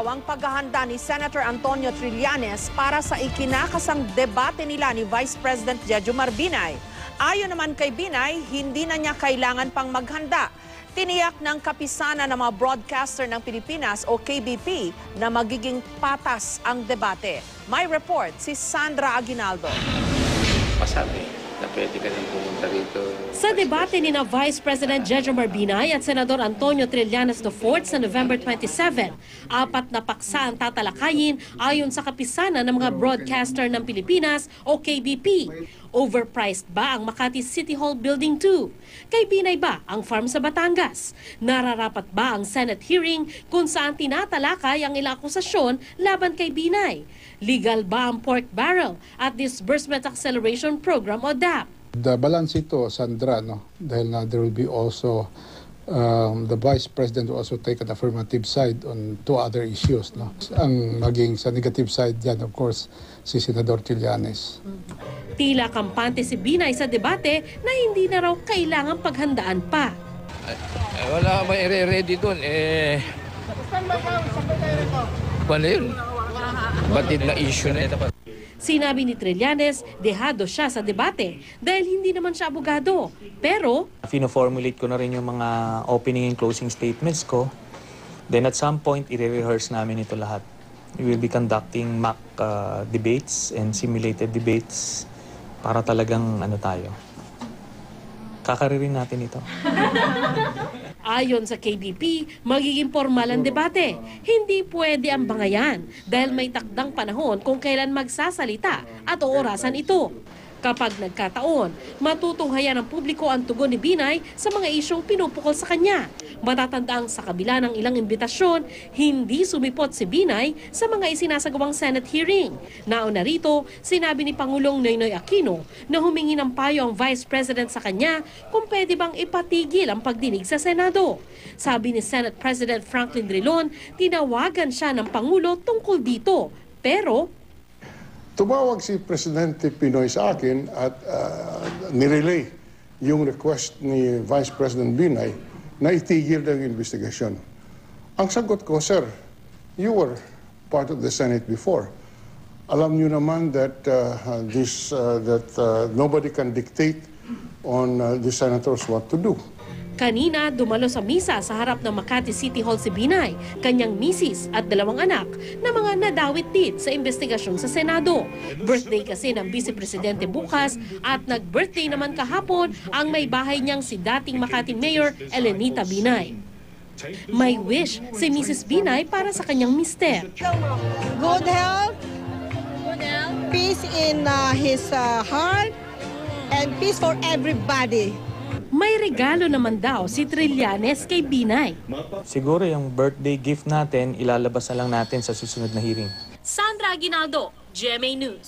raw ang paghahanda ni Senator Antonio Trillanes para sa ikinakasang debate nila ni Vice President Jejomar Binay. Ayon naman kay Binay, hindi na niya kailangan pang maghanda. Tiniyak ng kapisanan ng mga broadcaster ng Pilipinas o KBP na magiging patas ang debate. May report si Sandra Aguinaldo. Masabi na pwede ka nang pumunta rito. Sa debate ni na Vice President Jejomar Binay at Senador Antonio Trillanes IV sa November 27, 4 na paksa ang tatalakayin ayon sa kapisanan ng mga broadcaster ng Pilipinas o KBP. Overpriced ba ang Makati City Hall Building 2? Kay Binay ba ang farm sa Batangas? Nararapat ba ang Senate hearing kung saan tinatalakay ang ilang akusasyon laban kay Binay? Legal ba ang pork barrel at Disbursement Acceleration Program o DAP? The balance ito, Sandra, no? Dahil na there will be also the Vice President will also take an affirmative side on 2 other issues. No? Ang maging sa negative side yan, of course, si Senador Trillanes. Tila kampante si Binay sa debate na hindi na raw kailangang paghandaan pa. Wala ka ba i-ready doon? Paano yun? Batid na issue na ito. Sinabi ni Trillanes, dehado siya sa debate dahil hindi naman siya abogado. Pero fino-formulate ko na rin yung mga opening and closing statements ko. Then at some point, i-rehearse namin ito lahat. We will be conducting mock debates and simulated debates para talagang kakaririn natin ito. ayon sa KBP, magiging formal ang debate. Hindi pwede ang bangayan dahil may takdang panahon kung kailan magsasalita at orasan ito. Kapag nagkataon, matutunghayan ng publiko ang tugon ni Binay sa mga isyong pinupukol sa kanya. Matatandaang sa kabila ng ilang imbitasyon, hindi sumipot si Binay sa mga isinasagawang Senate hearing. Nauna rito, sinabi ni Pangulong Noynoy Aquino na humingi ng payo ang Vice President sa kanya kung pwede bang ipatigil ang pagdinig sa Senado. Sabi ni Senate President Franklin Drilon, tinawagan siya ng Pangulo tungkol dito. Pero tumawag si Presidente Pinoy sa akin at nirelay yung request ni Vice President Binay na itigil ng investigasyon. Ang sagot ko, sir, you were part of the Senate before. Alam niyo naman that nobody can dictate on the senators what to do. Kanina, dumalo sa misa sa harap ng Makati City Hall si Binay, kanyang misis at 2 anak na mga nadawit din sa investigasyon sa Senado. Birthday kasi ng Vice Presidente bukas at nag-birthday naman kahapon ang may bahay niyang si dating Makati Mayor Elenita Binay. May wish si Mrs. Binay para sa kanyang mister. Good health, peace in his heart, and peace for everybody. May regalo naman daw si Trillanes kay Binay. Siguro yung birthday gift natin, ilalabas na lang natin sa susunod na hearing. Sandra Aguinaldo, GMA News.